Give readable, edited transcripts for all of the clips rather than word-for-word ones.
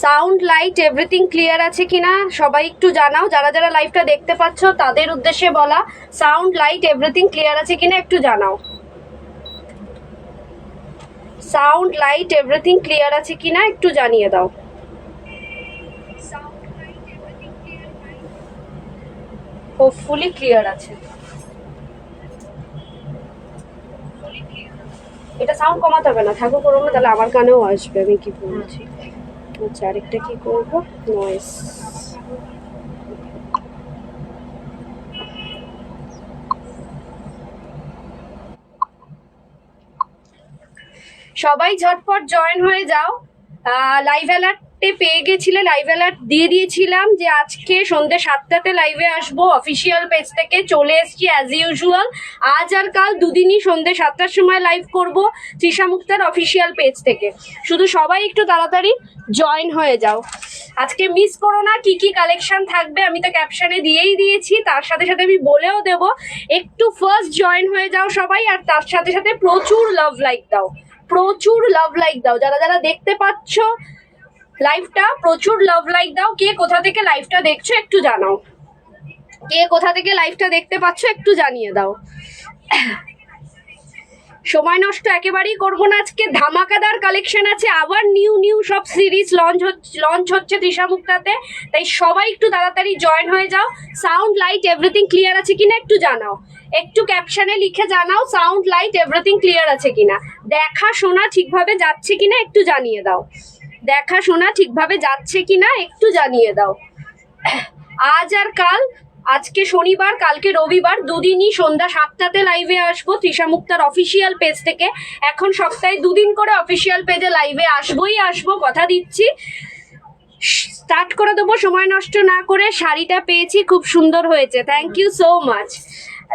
Sound light everything clear আছে কিনা সবাই একটু জানাও। যারা যারা লাইভটা দেখতে পাচ্ছ তাদের উদ্দেশ্যে বলা, সাউন্ড লাইট এভরিথিং ক্লিয়ার আছে কিনা একটু জানাও। সাউন্ড লাইট এভরিথিং ক্লিয়ার আছে কিনা একটু জানিয়ে দাও। হোপফুলি ক্লিয়ার আছে। এটা সাউন্ড কমাতে হবে না, থাকো করো না, তাহলে আমার কানেও আসবে। আমি কি বলছি, আচ্ছা আরেকটা কি করবো, নয়েস। সবাই ঝটপট জয়েন হয়ে যাও। লাইভ অ্যালার্টে পেয়ে গেছিলে, লাইভ অ্যালার্ট দিয়ে দিয়েছিলাম যে আজকে সন্ধ্যে 7টাতে লাইভে আসবো অফিসিয়াল পেজ থেকে। চলে এসছি অ্যাজ ইউজুয়াল। আজ আর কাল দুদিনই সন্ধ্যে 7টার সময় লাইভ করব তৃষা মুক্তার অফিসিয়াল পেজ থেকে। শুধু সবাই একটু তাড়াতাড়ি জয়েন হয়ে যাও। আজকে মিস করো না, কি কি কালেকশন থাকবে আমি তো ক্যাপশনে দিয়েই দিয়েছি, তার সাথে সাথে আমি বলেও দেবো। একটু ফার্স্ট জয়েন হয়ে যাও সবাই, আর তার সাথে সাথে প্রচুর লাভ লাইক দাও, প্রচুর লাভ লাইক দাও। যারা যারা দেখতে পাচ্ছ লাইভটা প্রচুর লাভ লাইক দাও। কে কোথা থেকে লাইভটা দেখছো একটু জানাও, কে কোথা থেকে লাইভটা দেখতে পাচ্ছ একটু জানিয়ে দাও। সময় নষ্ট একেবারেই করবো না, আজকে ধামাকাদার কালেকশন আছে। আবার নিউ নিউ সব সিরিজ লঞ্চ হচ্ছে তৃষা মুক্তাতে, তাই সবাই একটু তাড়াতাড়ি জয়েন হয়ে যাও। সাউন্ড লাইট এভরিথিং ক্লিয়ার আছে কিনা একটু জানাও, একটু ক্যাপশনে লিখে জানাও সাউন্ড লাইট এভরিথিং ক্লিয়ার আছে কিনা। দেখা শোনা ঠিকভাবে যাচ্ছে কিনা একটু জানিয়ে দাও, দেখা শোনা ঠিকভাবে যাচ্ছে কিনা একটু জানিয়ে দাও। আজ আর কাল, আজকে শনিবার কালকে রবিবার, দুদিনই সন্ধ্যা 7টাতে লাইভে আসবো তৃষা মুক্তার অফিসিয়াল পেজ থেকে। এখন সপ্তাহে দুদিন করে অফিসিয়াল পেজে লাইভে আসবো, কথা দিচ্ছি। স্টার্ট করে দেবো সময় নষ্ট না করে। শাড়িটা পেয়েছি, খুব সুন্দর হয়েছে, থ্যাংক ইউ সো মাচ।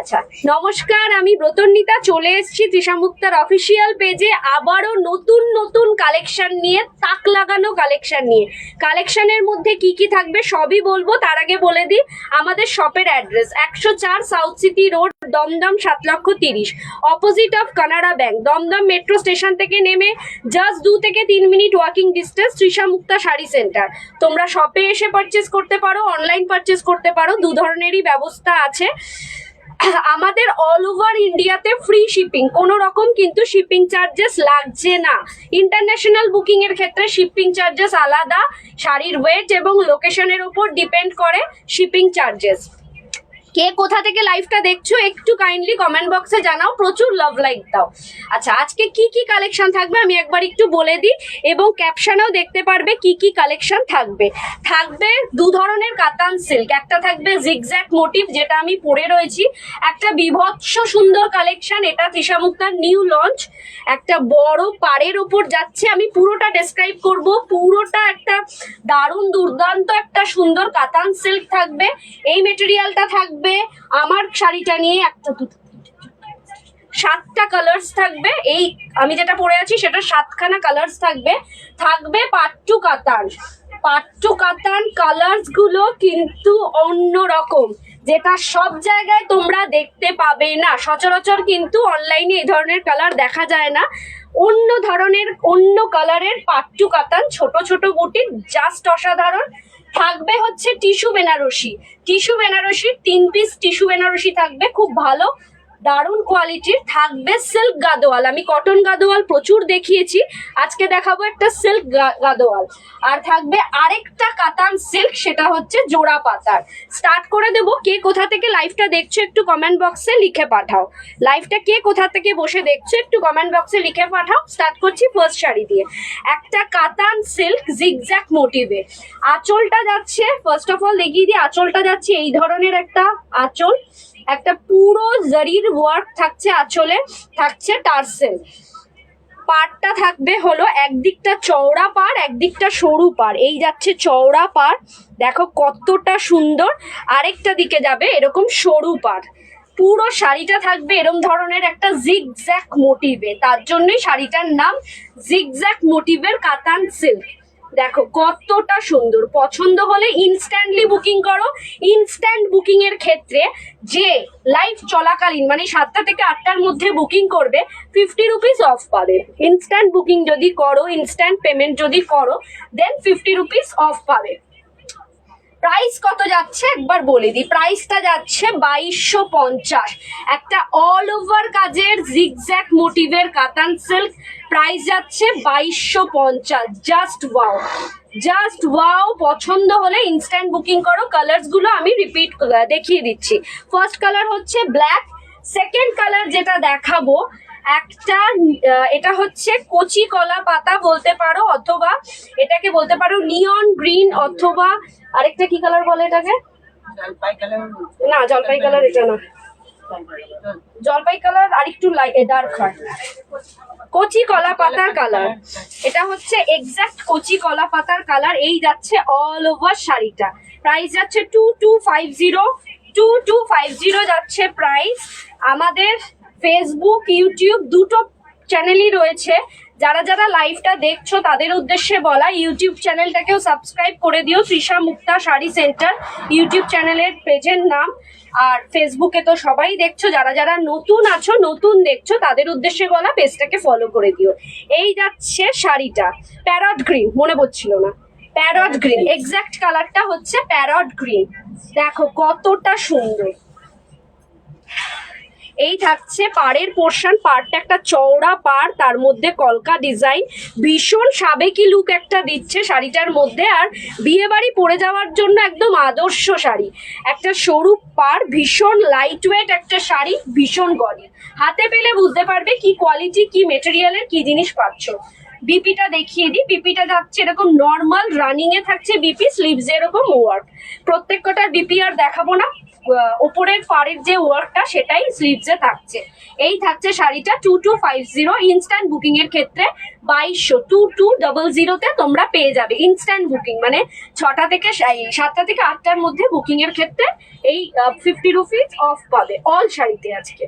আচ্ছা নমস্কার, আমি ব্রতন্বিতা, চলে এসেছি তৃষা মুক্তার অফিসিয়াল পেজে আবারও নতুন নতুন কালেকশন নিয়ে, তাক লাগানো কালেকশন নিয়ে। কালেকশনের মধ্যে কি কি থাকবে সবই বলবো, তার আগে বলে দিই আমাদের শপের address 104 south city road, Dum Dum 7,30,000, opposite of Canara bank. Dum Dum metro station থেকে নেমে জাস্ট 2 থেকে 3 minute walking distance Trisha Mukta sari centre. তোমরা শপে এসে পারচেস করতে পারো, অনলাইন পারচেস করতে পারো, দু ধরনেরই ব্যবস্থা আছে। আমাদের অল ওভার ইন্ডিয়াতে ফ্রি শিপিং, কোনো রকম কিন্তু শিপিং চার্জেস লাগছে না। ইন্টারন্যাশনাল বুকিং এর ক্ষেত্রে শিপিং চার্জেস আলাদা, শাড়ির ওয়েট এবং লোকেশনের উপর ডিপেন্ড করে শিপিং চার্জেস। কে কোথা থেকে লাইভটা দেখছো একটু কাইন্ডলি কমেন্ট বক্সে জানাও, প্রচুর লাভ লাইক দাও। আচ্ছা আজকে কি কি কালেকশন থাকবে আমি একবার একটু বলে দিই, এবং ক্যাপশনেও দেখতে পারবে কি কি কালেকশন থাকবে। থাকবে দু ধরনের কাতান সিল্ক, একটা থাকবে জিগজ্যাগ মোটিভ যেটা আমি পরে রয়েছি, একটা বিভৎস সুন্দর কালেকশন, এটা তৃষা মুক্তার নিউ লঞ্চ, একটা বড় পাড়ের উপর যাচ্ছে। আমি পুরোটা ডেসক্রাইব করব, পুরোটা একটা দারুণ দুর্দান্ত একটা সুন্দর কাতান সিল্ক থাকবে। এই মেটেরিয়ালটা থাকবে আমার শাড়িটা নিয়ে, একটা 7টা কালার্স থাকবে। এই আমি যেটা পরে আছি সেটা 7খানা কালার্স থাকবে। থাকবে পাট্টু কাতান, পাট্টু কাতান কালার্স গুলো কিন্তু অন্য রকম, যেটা সব জায়গায় তোমরা দেখতে পাবে না। সচরাচর কিন্তু অনলাইনে এই ধরনের কালার দেখা যায় না। অন্য ধরনের অন্য কালারের পাট্টু কাতান, ছোট ছোট বুটি, জাস্ট অসাধারণ। থাকবে হচ্ছে টিস্যু বেনারসি, টিস্যু বেনারসির 3 পিস টিস্যু বেনারসি থাকবে, খুব ভালো দারুণ কোয়ালিটির। থাকবে সিল্ক গাদোয়াল, আমি কটন গাদোয়াল প্রচুর দেখিয়েছি, আজকে দেখাবো একটা সিল্ক গাদোয়াল। আর থাকবে আরেকটা কাতান সিল্ক, সেটা হচ্ছে জোড়া পাতার। স্টার্ট করে দেবো। কে কোথা থেকে লাইভটা দেখছো একটু কমেন্ট বক্সে লিখে পাঠাও, লাইভটা কে কোথা থেকে বসে দেখছো একটু কমেন্ট বক্সে লিখে পাঠাও। স্টার্ট করছি ফার্স্ট শাড়ি দিয়ে, একটা কাতান সিল্ক জিগজ্যাগ মোটিভে। আঁচলটা যাচ্ছে, ফার্স্ট অফ অল দেখিয়ে দিই, আঁচলটা যাচ্ছে এই ধরনের একটা আঁচল, একটা পুরো জারির ওয়ার্ক থাকছে আঁচলে, থাকছে টার্সেল। পাড়টা থাকবে হলো একদিকটা চওড়া পাড়, একদিকটা সরু পাড়। এই যাচ্ছে চওড়া পাড়, দেখো কতটা সুন্দর, আরেকটা দিকে যাবে এরকম সরু পাড়। পুরো শাড়িটা থাকবে এরকম ধরনের একটা জিগজ্যাগ মোটিভে, তার জন্যই শাড়িটার নাম জিগজ্যাগ মোটিভের কাতান সিল্ক। দেখো কতটা সুন্দর, পছন্দ হলে ইনস্ট্যান্টলি বুকিং করো। ইনস্ট্যান্ট বুকিং এর ক্ষেত্রে যে লাইভ চলাকালীন মানে 7টা থেকে 8টার মধ্যে বুকিং করবে 50 রুপিস অফ পাবে। ইনস্ট্যান্ট বুকিং যদি করো, ইনস্ট্যান্ট পেমেন্ট যদি করো, দেন 50 রুপিস অফ পাবে। প্রাইস কত যাচ্ছে একবার বলে দিই, প্রাইসটা যাচ্ছে 2250। একটা অল ওভার কাজের জিগজ্যাগ মোটিভের কাতান সিল্ক, প্রাইস যাচ্ছে 2250। Just wow, just wow. পছন্দ হলে ইনস্ট্যান্ট বুকিং করো। কালার্স গুলো আমি রিপিট দেখিয়ে দিচ্ছি। ফার্স্ট কালার হচ্ছে ব্ল্যাক, সেকেন্ড কালার যেটা দেখাবো একটা এটা হচ্ছে কচি কলা পাতা বলতে পারো, অথবা এটাকে বলতে পারো নিয়ন গ্রিন, অথবা আরেকটা কি কালার বলে এটাকে, না জলপাই কালার এটা না, জলপাই কালার আরেকটু ডার্ক হয়, কচি কলা পাতার কালার। এটা হচ্ছে এক্সাক্ট কচি কলা পাতার কালার। এই যাচ্ছে অল ওভার শাড়িটা, প্রাইস যাচ্ছে 2250। 2250 যাচ্ছে প্রাইস। আমাদের ফেসবুক ইউটিউব দুটো চ্যানেলই রয়েছে। যারা যারা লাইভটা দেখছো তাদের উদ্দেশ্যে বলা, ইউটিউব চ্যানেলটাকেও সাবস্ক্রাইব করে দিও, তৃষা মুক্তা শাড়ি সেন্টার ইউটিউব চ্যানেলের পেজের নাম। আর ফেসবুকে তো সবাই দেখছো, যারা যারা নতুন আছো, নতুন দেখছো, তাদের উদ্দেশ্যে বলা পেজটাকে ফলো করে দিও। এই যাচ্ছে শাড়িটা প্যারট গ্রিন, মনে পড়ছিল না, প্যারট গ্রিন, এক্সাক্ট কালারটা হচ্ছে প্যারট গ্রিন। দেখো কতটা সুন্দর। এই থাকছে পাড়ের পোর্শন, পাড়টা একটা চওড়া পাড়, তার মধ্যে কলকা ডিজাইন, ভীষণ সাবেকি লুক একটা দিচ্ছে শাড়িটার মধ্যে। আর বিয়ে বাড়ি পরে যাওয়ার জন্য একদম আদর্শ শাড়ি। একটা সরু পাড়, ভীষণ লাইট ওয়েট একটা শাড়ি, ভীষণ গদি। হাতে পেলে বুঝতে পারবে কি কোয়ালিটি, কি মেটেরিয়ালের কি জিনিস পাচ্ছ। বিপিটা দেখিয়ে দিই, বিপিটা যাচ্ছে এরকম নর্মাল রানিং এ থাকছে বিপি, স্লিভস এরকম ওয়ার্ক। প্রত্যেক কটার বিপি আর দেখাবো না, উপরের পাড়ের যে ওয়ার্কটা সেটাই স্লিভসে থাকছে। এই থাকছে শাড়িটা 2250। ইনস্ট্যান্ট বুকিং এর ক্ষেত্রে 2200, 2200 তোমরা পেয়ে যাবে ইনস্ট্যান্ট বুকিং, মানে 6টা থেকে 7টা থেকে 8টার মধ্যে বুকিং এর ক্ষেত্রে এই 50 রুপিস অফ পাবে অল শাড়িতে আজকে।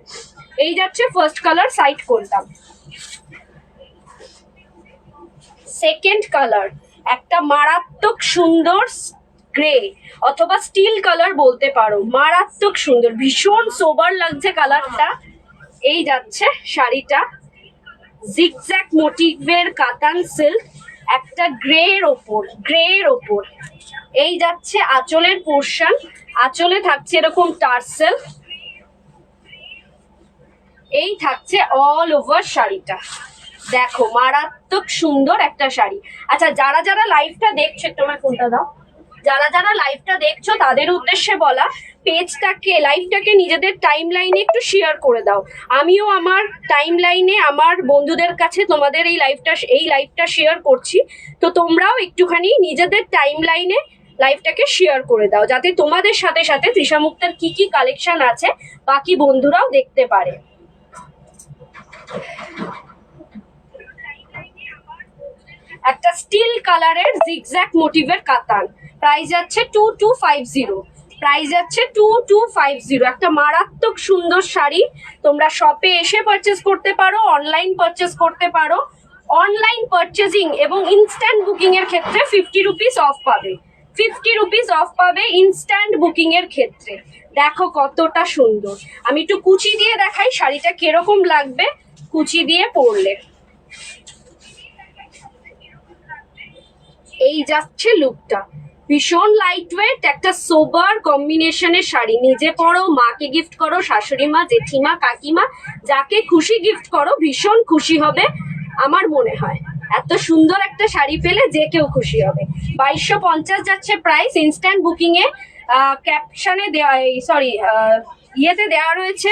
এই যাচ্ছে ফার্স্ট কালার, সাইড করলাম। সেকেন্ড কালার একটা মারাত্মক সুন্দর গ্রে অথবা স্টিল কালার বলতে পারো, মারাত্মক সুন্দর, ভীষণ সোবার লাগছে কালারটা। এই যাচ্ছে শাড়িটা জিগজ্যাগ মোটিভের কাতান সিল্ক, একটা গ্রের ওপর, গ্রের ওপর। এই যাচ্ছে আঁচলের পোর্শন, আঁচলে থাকছে এরকম টার্সেল। এই থাকছে অল ওভার শাড়িটা। দেখো মারাত্মক সুন্দর একটা শাড়ি। আচ্ছা যারা যারা লাইভটা দেখছো, তোমার ফোনটা দাও, যারা যারা লাইভটা দেখছো তাদের উদ্দেশ্যে বলা, পেজটাকে লাইভটাকে নিজেদের টাইম লাইনে একটু শেয়ার করে দাও। আমিও আমার টাইম লাইনে আমার বন্ধুদের কাছে তোমাদের এই লাইভটা শেয়ার করছি, তো তোমরাও একটুখানি নিজেদের টাইম লাইনে লাইভটাকে শেয়ার করে দাও, যাতে তোমাদের সাথে সাথে তৃষা মুক্তার কি কি কালেকশন আছে বাকি বন্ধুরাও দেখতে পারে। একটা স্টিল কালারের জিগজ্যাগ মোটিভের কাতান, প্রাইস যাচ্ছে 2250। প্রাইস যাচ্ছে 2250। একটা মারাত্মক সুন্দর শাড়ি, তোমরা শপে এসে পারচেস করতে পারো, অনলাইন পারচেস করতে পারো। অনলাইন পারচেজিং এবং ইনস্ট্যান্ট বুকিং এর ক্ষেত্রে 50 রুপিস অফ পাবে, 50 রুপিস অফ পাবে ইনস্ট্যান্ট বুকিং এর ক্ষেত্রে। দেখো কতটা সুন্দর। আমি একটু কুচি দিয়ে দেখাই শাড়িটা কিরকম লাগবে কুচি দিয়ে পরলে। এই যাচ্ছে লুকটা, ভীষণ লাইট ওয়েট, একটা সোবার কম্বিনেশনের শাড়ি। নিজে পরো, মাকে গিফট করো, শাশুড়ি মা, জেঠিমা, কাকিমা, যাকে খুশি গিফট করো, ভীষণ খুশি হবে আমার মনে হয়। এত সুন্দর একটা শাড়ি পেলে যে কেউ খুশি হবে। 2250 যাচ্ছে প্রাইস। ইনস্ট্যান্ট বুকিং এ ক্যাপশনে দেওয়া, সরি ইয়েতে দেওয়া রয়েছে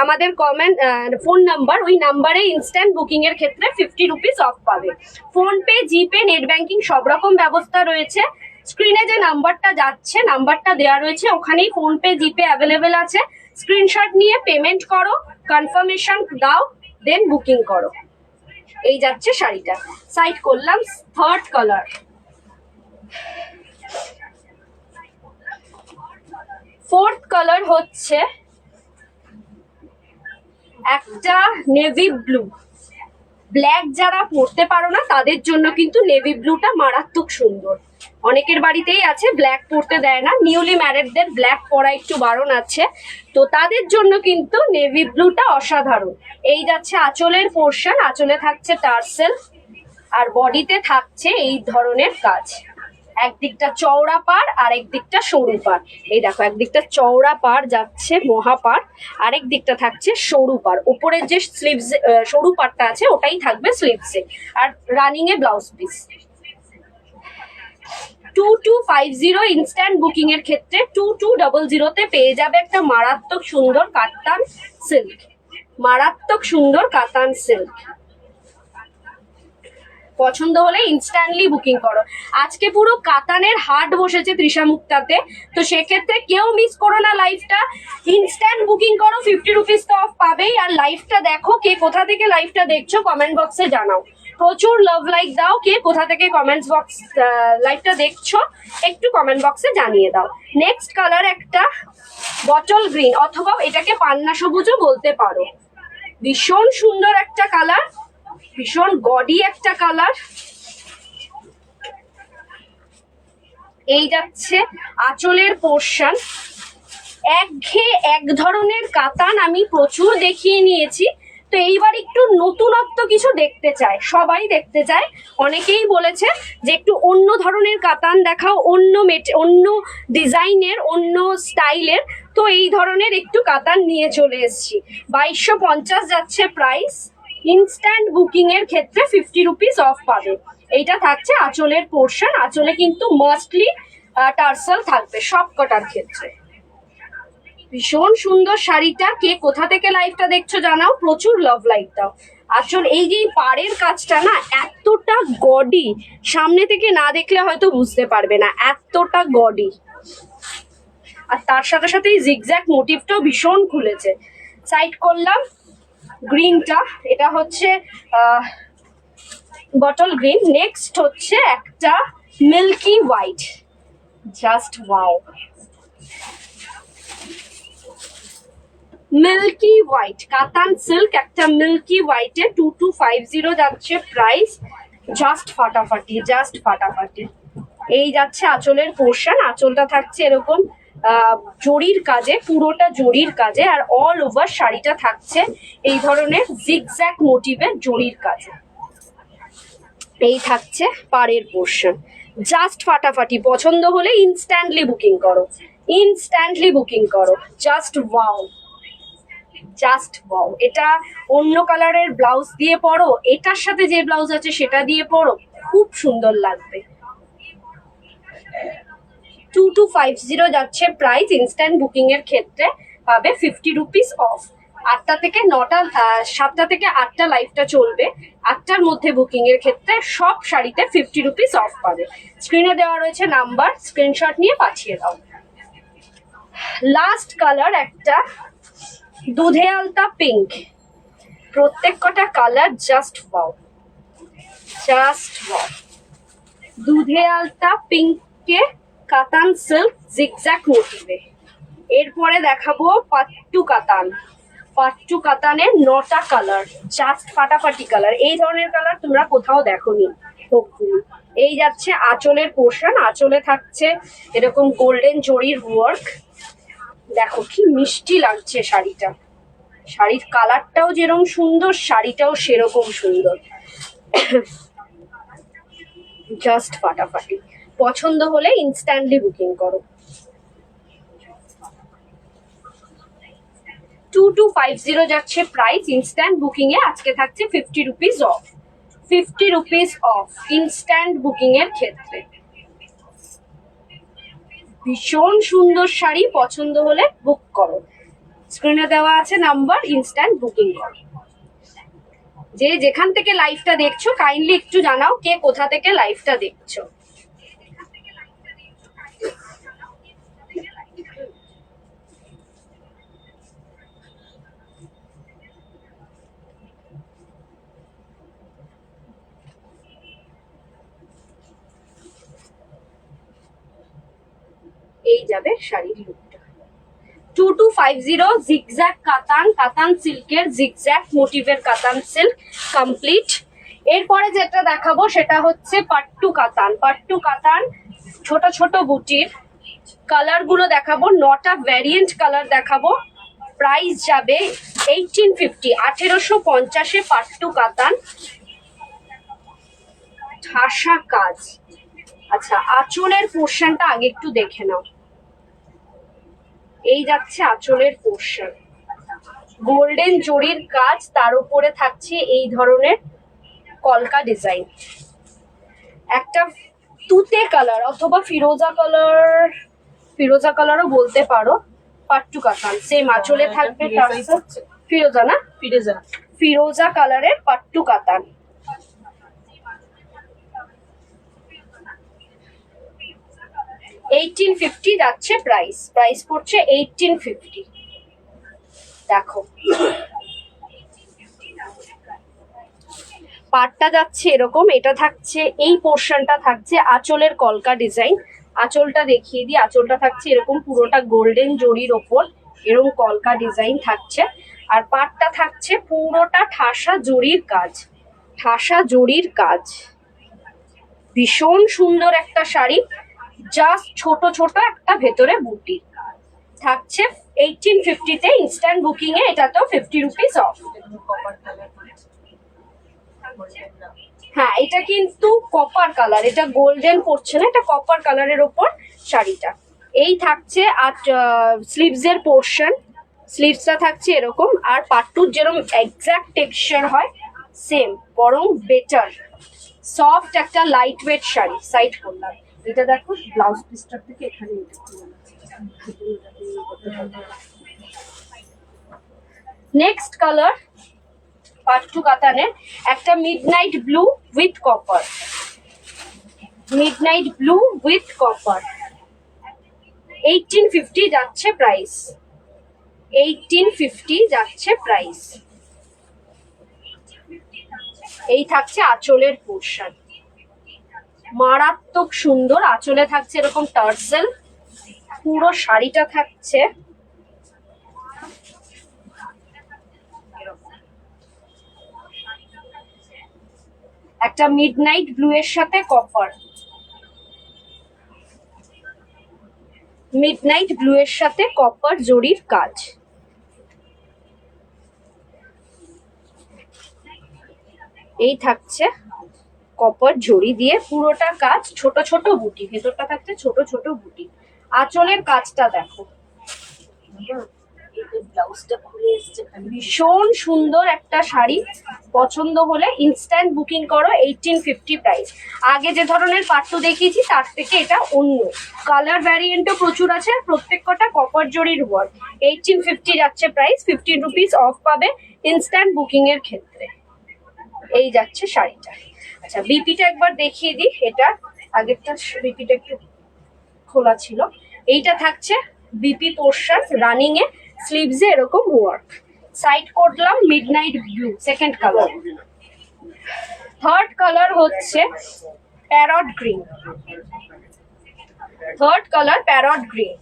আমাদের কমেন্ট ফোন নাম্বার, ওই নাম্বারে ইনস্ট্যান্ট বুকিং এর ক্ষেত্রে 50 রুপিস অফ পাবে। ফোনপে, জিপে, নেট ব্যাংকিং সব রকম ব্যবস্থা রয়েছে। স্ক্রিনে যে নাম্বারটা যাচ্ছে, নাম্বারটা দেওয়া রয়েছে, ওখানেই ফোনপে, জিপে অ্যাভেলেবেল আছে। স্ক্রিনশট নিয়ে পেমেন্ট করো, কনফার্মেশন দাও, দেন বুকিং করো। এই যাচ্ছে শাড়িটা, সাইড করলাম। থার্ড কালার, ফোর্থ কালার হচ্ছে একটা নেভি ব্লু, ব্ল্যাক যারা পরতে পারো না তাদের জন্য কিন্তু নেভি ব্লুটা মারাত্মক সুন্দর। অনেকের বাড়িতেই আছে ব্ল্যাক পরতে দেয় না, নিউলি ম্যারেডদের ব্ল্যাক পরা একটু বারণ আছে, তো তাদের জন্য কিন্তু নেভি ব্লুটা অসাধারণ। এই যাচ্ছে আঁচলের পোর্শন, আঁচলে থাকছে টার্সেল আর বডিতে থাকছে এই ধরনের কাজ। একদিকটা চওড়া পাড় আর একদিকটা সরু পাড়। এই দেখো একদিকটা চওড়া পাড় যাচ্ছে মহাপাড়, আরেক দিকটা থাকছে সরু পাড়। উপরের যে স্লিভস সরু পাড়টা আছে ওটাই থাকবে স্লিভসে, আর রানিং এ ব্লাউজ পিস। 2250 ইনস্ট্যান্ট বুকিং এর ক্ষেত্রে 2200 পেয়ে যাবে একটা মারাত্মক সুন্দর কাতান সিল্ক, মারাত্মক সুন্দর কাতান সিল্ক। পছন্দ হলে ইনস্ট্যান্টলি বুকিং করো। আজকে পুরো কাতানের হাট বসেছে তৃষা মুক্তাতে, তো সেক্ষেত্রে কেউ মিস করো না লাইভটা, ইনস্ট্যান্ট বুকিং করো, 50 রুপিস তো অফ পাবেই। আর লাইভটা দেখো, কে কোথা থেকে লাইভটা দেখছো কমেন্ট বক্সে জানাও, প্রচুর লাভ লাইক দাও। কে কোথা থেকে কমেন্টস বক্স লাইভটা দেখছো একটু কমেন্ট বক্সে জানিয়ে দাও। নেক্সট কালার একটা বটল গ্রিন, অথবা এটাকে পান্না সবুজও বলতে পারো। ভীষণ সুন্দর একটা কালার, ভীষণ গডি একটা কালার। এই যাচ্ছে আঁচলের পোর্শন। একঘেয়ে এক ধরনের কাতান আমি প্রচুর দেখিয়ে নিয়েছি, তো এইবার একটু নতুনত্ব কিছু দেখতে চায়, সবাই দেখতে চায়। অনেকেই বলেছে যে একটু অন্য ধরনের কাতান দেখাও, অন্য ডিজাইনের, অন্য স্টাইলের, তো এই ধরনের একটু কাতান নিয়ে চলে এসেছি। 2250 যাচ্ছে প্রাইস। ইনস্ট্যান্ট বুকিং এর ক্ষেত্রে 50 রুপিস অফ পাবে। এইটা থাকছে আঁচলের পোর্শন, আঁচলে কিন্তু মাস্টলি টার্সেল থাকবে সব কটার ক্ষেত্রে। ভীষণ সুন্দর শাড়িটা, কে কোথা থেকে লাইভটা দেখছো জানাও, প্রচুর লাভ লাইক দাও। আসলে এই যে পাড়ের কাজটা না এতটা গডি, সামনে থেকে না দেখলে হয়তো বুঝতে পারবে না, এতটা গডি। আর তার সাথে সাথে এই জিগজ্যাগ মোটিভটাও ভীষণ খুলেছে। সাইড করলাম গ্রিনটা, এটা হচ্ছে বটল গ্রিন। নেক্সট হচ্ছে একটা milky white, just wow, milky white কাতান সিল্ক, একটা মিল্কি হোয়াইটে 2250 যাচ্ছে প্রাইস। জাস্ট ফাটাফাটি, জাস্ট ফাটাফাটি। এই যাচ্ছে আঁচলের পোর্শন, আঁচলটা থাকছে এরকম জরির কাজে, পুরোটা জরির কাজে, আর অল ওভার শাড়িটা থাকছে এই ধরনের জিগজ্যাগ মোটিভের জরির কাজে। এই থাকছে পাড়ের পোর্শন, জাস্ট ফাটাফাটি। পছন্দ হলে ইনস্ট্যান্টলি বুকিং করো, ইনস্ট্যান্টলি বুকিং করো। Just wow, just wow. এটা অন্য কালারের ব্লাউজ দিয়ে পরো, এটার সাথে যে ব্লাউজ আছে সেটা দিয়ে পরো, খুব সুন্দর লাগবে। 2250 যাচ্ছে প্রাইস। ইনস্ট্যান্ট বুকিং এর ক্ষেত্রে পাবে 50 রুপিস অফ। 8টা থেকে 9টা, 7টা থেকে 8টা লাইভটা চলবে। 8টার মধ্যে বুকিং এর ক্ষেত্রে সব শাড়িতে 50 রুপিস অফ পাবে। স্ক্রিনে দেওয়া রয়েছে নাম্বার, স্ক্রিনশট নিয়ে পাঠিয়ে দাও। লাস্ট কালার একটা দুধে আলতা পিঙ্ক, প্রত্যেক কটা colour just wow, just wow. দুধে আলতা পিঙ্কে কাতান সিল্ক জিগজ্যাগ মোটিভে। এরপরে দেখাবো পাট্টু কাতান, পাট্টু কাতানের 9টা কালার, জাস্ট ফাটাফাটি কালার। এই ধরনের কালার তোমরা কোথাও দেখোনি হোপফুলি। এই যাচ্ছে আঁচলের পোর্শন, আঁচলে থাকছে এরকম গোল্ডেন জরির ওয়ার্ক। দেখো কি মিষ্টি লাগছে শাড়িটা, শাড়ির কালারটাও যেরকম সুন্দর, শাড়িটাও সেরকম সুন্দর, জাস্ট ফাটাফাটি। পছন্দ হলে ইনস্ট্যান্টলি বুকিং করো। 2250 যাচ্ছে প্রাইস। ইনস্ট্যান্ট বুকিং এ আজকে থাকছে 50 rupees of, 50 rupees of instant booking এর ক্ষেত্রে। ভীষণ সুন্দর শাড়ি, পছন্দ হলে বুক করো। স্ক্রিনে দেওয়া আছে নাম্বার, ইনস্ট্যান্ট বুকিং করো। যে যেখান থেকে লাইভটা দেখছো কাইন্ডলি একটু জানাও কে কোথা থেকে লাইভটা দেখছো। এই যাবে শাড়ির লুকটা। 2250 জিগজ্যাগ কাতান, কাতান সিল্কের জিগজ্যাগ মোটিভের কাতান সিল্ক কমপ্লিট। এরপরে যেটা দেখাবো সেটা হচ্ছে পাট্টু কাতান। পাট্টু কাতান ছোট ছোট বুটির কালার গুলো দেখাবো, 9টা ভ্যারিয়েন্ট কালার দেখাবো। প্রাইস যাবে 1850, 1850-এ পাট্টু কাতান, ঠাসা কাজ। আচ্ছা, আঁচলের পোর্শনটা আগে একটু দেখে নাও। এই যাচ্ছে আঁচলের পোর্শন, গোল্ডেন জরির কাজ, তার উপরে থাকছে এই ধরনের কলকা ডিজাইন। একটা তুতে কালার অথবা ফিরোজা কালারও বলতে পারো, পাট্টু কাতান। সেম আঁচলে থাকবে ফিরোজা, না ফিরোজা কালারের পাট্টু কাতান। $1850 যাচ্ছে প্রাইস পড়ছে 1850। দেখো পাটটা যাচ্ছে এরকম, এটা থাকছে এই পোর্শনটা থাকছে আঁচলের কলকা ডিজাইন। আঁচলটা দেখিয়ে দিই, আঁচলটা থাকছে এরকম পুরোটা গোল্ডেন জরির ওপর এরকম কলকা ডিজাইন থাকছে। আর পাটটা থাকছে পুরোটা ঠাসা জরির কাজ, ঠাসা জরির কাজ। ভীষণ সুন্দর একটা শাড়ি, জাস্ট ছোট ছোট একটা ভেতরে বুটি থাকছে। 1850-তে ইনস্ট্যান্ট বুকিং এ এটা তো 50 রুপিস অফ। হ্যাঁ, এটা কিন্তু কপার কালার, এটা গোল্ডেন পড়ছে না, এটা কপার কালারের ওপর শাড়িটা। এই থাকছে আর স্লিভস এর পোর্শন, স্লিভসটা থাকছে এরকম। আর পাট্টুর যেরকম এক্সাক্ট টেক্সচার হয় সেম, বরং বেটার। সফট একটা লাইট ওয়েট শাড়ি। সাইড করলাম, এটা দেখো ব্লাউজ পিসটার থেকে এখানে নেক্সট কালার পাট্টু কাতানের একটা midnight blue with copper, midnight blue with copper. 1850 যাচ্ছে প্রাইস, 1850 যাচ্ছে প্রাইস। এই থাকছে আঁচলের পোর্শন, মারাত্মক সুন্দর। আঁচলে থাকছে এরকম টার্সেল, পুরো শাড়িটা থাকছে একটা মিডনাইট ব্লু এর সাথে কপার, মিডনাইট ব্লু এর সাথে কপার জরির কাজ। এই থাকছে কপার জরি দিয়ে পুরোটা কাজ, ছোট ছোট বুটি, ভেতরটা থাকছে ছোট ছোট বুটি। আঁচলের কাজটা দেখো, ব্লাউজটা খুলে এসছে। ভীষণ সুন্দর একটা শাড়ি, পছন্দ হলে ইনস্ট্যান্ট বুকিং করো। 1850 প্রাইস। আগে যে ধরনের পাট্টু দেখিয়েছি তার থেকে এটা অন্য, কালার ভ্যারিয়েন্টও প্রচুর আছে, প্রত্যেক কটা কপার জরির ওয়ার্ক। 1850 যাচ্ছে প্রাইস, 15 রুপিস অফ পাবে ইনস্ট্যান্ট বুকিং এর ক্ষেত্রে। এই যাচ্ছে শাড়িটা। আচ্ছা, বিপিটা একবার দেখিয়ে দিই। এটা আগেরটা বিপিটা একটু খোলা ছিল। এইটা থাকছে বিপি পোর্শন, রানিং এ, স্লিভসে এরকম ওয়ার্ক। সাইড করলাম midnight blue, second colour. Third colour হচ্ছে parrot green, third colour parrot green.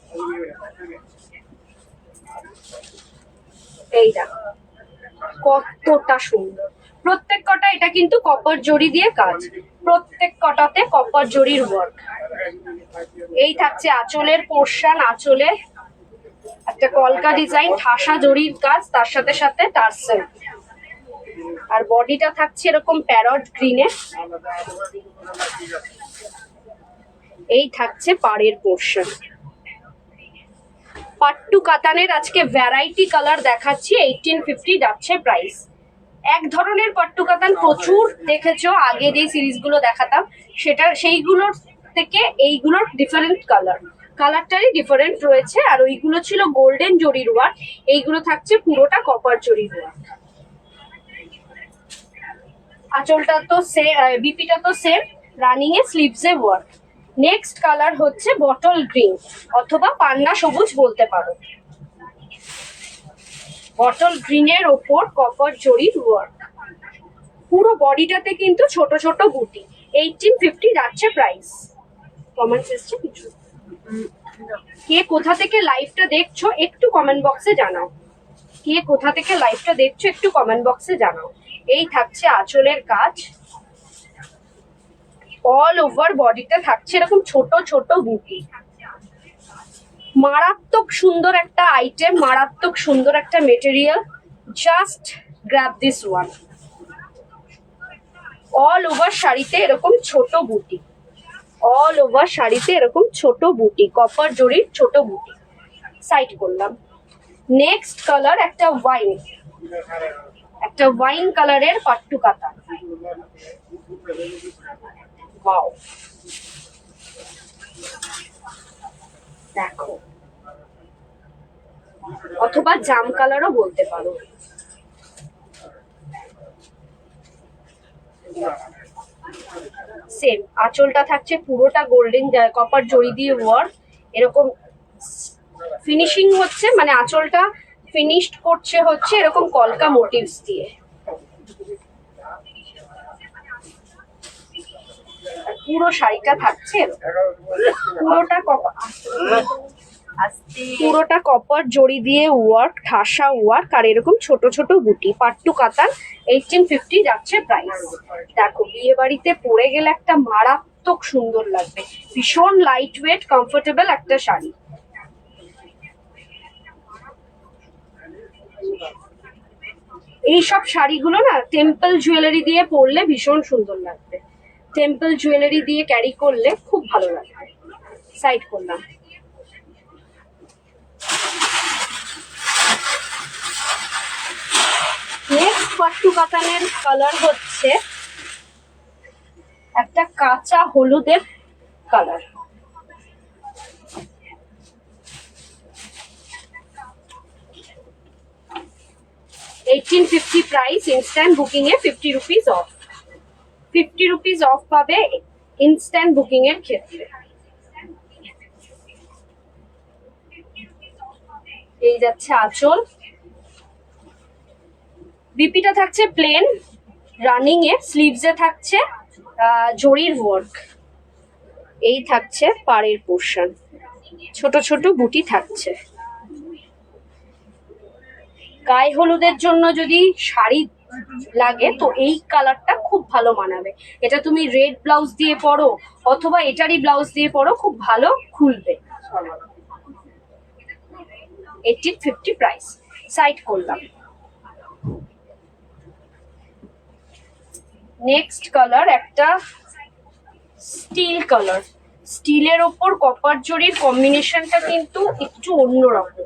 এইটা কতটা সুন্দর, প্রত্যেক কটা। এটা কিন্তু কপার জরি দিয়ে কাজ, প্রত্যেক কটাতে কপার জরির ওয়ার্ক। এই থাকছে আঁচলের পোর্শন, আঁচলে একটা কলকা ডিজাইন, ঠাসা জরির কাজ, তার সাথে সাথে টার্সেল। আর বডিটা থাকছে এরকম প্যারট গ্রিনে। এই থাকছে পাড়ের পোর্শন। পাট্টু কাতানের আজকে ভ্যারাইটি কালার দেখাচ্ছি। 1850 যাচ্ছে প্রাইস। এক ধরনের পাট্টু কাতান প্রচুর দেখেছো আগে যে সিরিজগুলো দেখাতাম, সেইগুলোর থেকে এইগুলোর ডিফারেন্ট কালার, কালারটারই ডিফারেন্ট রয়েছে। আর ওইগুলো ছিল গোল্ডেন জরির ওয়ার্ক, এইগুলো থাকছে পুরোটা কপার জরির ওয়ার্ক। আঁচলটা তো সেম, বিপিটা তো সেম, রানিং এ, স্লিভসে ওয়ার্ক। নেক্সট কালার হচ্ছে বটল গ্রিন অথবা পান্না সবুজ বলতে পারো। বটল গ্রিনের ওপর কপার জরির ওয়ার্ক, পুরো বডিটাতে কিন্তু ছোট ছোট বুটি। 1850 যাচ্ছে প্রাইস। কমেন্টস এসছে কিছু? কে কোথা থেকে লাইভটা দেখছো একটু কমেন্ট বক্সে জানাও। কে কোথা থেকে লাইভটা দেখছো একটু কমেন্ট বক্সে জানাও। এই থাকছে আঁচলের কাজ, অল ওভার বডিতে থাকছে এরকম ছোট ছোট বুটি। মারাত্মক সুন্দর একটা আইটেম, মারাত্মক সুন্দর একটা material. Just grab this one. All over শাড়িতে এরকম ছোট বুটি, অল ওভার শাড়িতে এরকম ছোট বুটি, কপার জরির ছোট বুটি। সাইড করলাম। নেক্সট কালার একটা ওয়াইন কালারের পাট্টু কাতা। ওয়াও, দেখো, অথবা জাম কালারও বলতে পারো। সেম আঁচলটা থাকছে পুরোটা গোল্ডেন কপার জড়ি দিয়ে ওয়ার্ক, এরকম ফিনিশিং হচ্ছে, মানে আঁচলটা ফিনিশড করছে হচ্ছে এরকম কলকা মোটিভস দিয়ে। পুরো শাড়িটা থাকছে পুরোটা কপার জড়ি দিয়ে ওয়ার্ক, ঠাসা ওয়ার্ক, আর এরকম ছোট ছোট বুটি। পাট্টু কাতান 1850 যাচ্ছে প্রাইস। দেখো, বিয়ে বাড়িতে পরে গেলে একটা মারাত্মক সুন্দর লাগবে। ভীষণ লাইট ওয়েট কমফোর্টেবল একটা শাড়ি। এইসব শাড়িগুলো না টেম্পল জুয়েলারি দিয়ে পরলে ভীষণ সুন্দর লাগবে, টেম্পল জুয়েলারি দিয়ে ক্যারি করলে খুব ভালো লাগবে। সাইড করলাম। নেক্সট পাট্টু কাতানের কালার হচ্ছে একটা কাঁচা হলুদের কালার। $1850 প্রাইস। ইনস্ট্যান্ট বুকিং এ 50 রুপিস অফ। 50 রুপিস অফ পাবে ইনস্ট্যান্ট বুকিং এর ক্ষেত্রে। এই যাচ্ছে আঁচল, বিপিটা থাকছে প্লেন রানিং এ, স্লিভস এ থাকছে জরির ওয়ার্ক। এই থাকছে পাড়ের পোর্শন, ছোট ছোট বুটি থাকছে। গায়ে হলুদের জন্য যদি শাড়ি লাগে তো এই কালারটা খুব ভালো মানাবে। এটা তুমি রেড ব্লাউজ দিয়ে পরো অথবা এটারই ব্লাউজ দিয়ে পরো, খুব ভালো খুলবে। 1850 প্রাইস। সাইড করলাম। নেক্সট কালার একটা স্টিল কালার। স্টিলের ওপর কপার জরির কম্বিনেশনটা কিন্তু একটু অন্যরকম।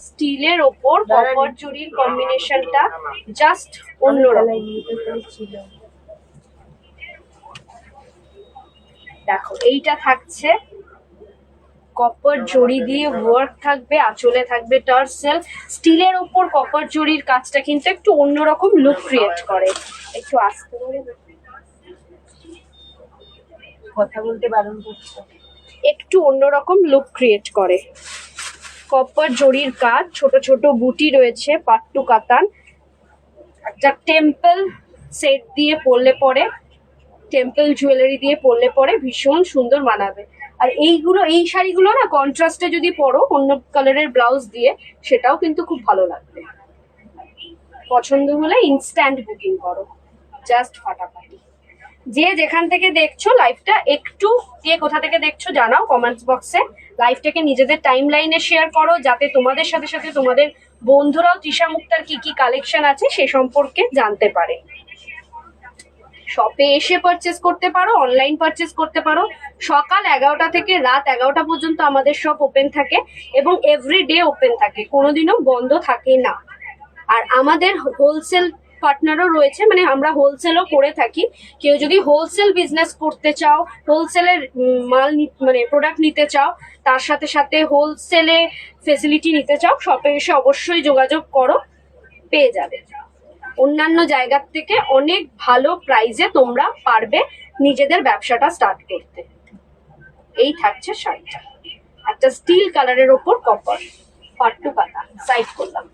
স্টিলের ওপর কপার জরির কম্বিনেশনটা জাস্ট অন্যরকম। দেখো, এইটা থাকছে কপার জরি দিয়ে ওয়ার্ক থাকবে, আঁচলে থাকবে টার্সেল। স্টিলের ওপর কপার জরির কাজটা কিন্তু একটু অন্যরকম লুক ক্রিয়েট করে। একটু আস্তে করে কথা বলতে বারণ করছে। একটু অন্যরকম লুক ক্রিয়েট করে। কপার জরির কাজ, ছোট ছোট বুটি রয়েছে, পাট্টু কাতান। একটা টেম্পল সেট দিয়ে পরলে পরে, টেম্পল জুয়েলারি দিয়ে পরলে পরে ভীষণ সুন্দর মানাবে। আর এই শাড়িগুলো না কন্ট্রাস্টে যদি পরো অন্য কালারের ব্লাউজ দিয়ে, সেটাও কিন্তু খুব ভালো লাগবে। পছন্দ হলে ইনস্ট্যান্ট বুকিং করো, জাস্ট ফাটাফাটি। যে যেখান থেকে দেখছো লাইভটা, একটু কে কোথা থেকে দেখছো জানাও কমেন্টস বক্সে। লাইভটাকে নিজেদের টাইম লাইনে শেয়ার করো, যাতে তোমাদের সাথে সাথে তোমাদের বন্ধুরাও তৃষা মুক্তার কি কি কালেকশন আছে সে সম্পর্কে জানতে পারে। শপে এসে পারচেস করতে পারো, অনলাইন পারচেস করতে পারো। সকাল 11টা থেকে রাত 11টা পর্যন্ত আমাদের শপ ওপেন থাকে এবং এভরিডে ওপেন থাকে, কোনোদিনও বন্ধ থাকে না। আর আমাদের হোলসেল পার্টনারও রয়েছে, মানে আমরা হোলসেলও করে থাকি। কেউ যদি হোলসেল বিজনেস করতে চাও, হোলসেলের মাল মানে প্রোডাক্ট নিতে চাও, তার সাথে সাথে হোলসেলে ফেসিলিটি নিতে চাও, শপে এসে অবশ্যই যোগাযোগ করো, পেয়ে যাবে। অন্যান্য জায়গার থেকে অনেক ভালো প্রাইসে তোমরা পারবে নিজেদের ব্যবসাটা স্টার্ট করতে। এই থাকছে শাড়িটা, একটা স্টিল কালারের ওপর কপার পাট্টু কাতা। সাইড করলাম।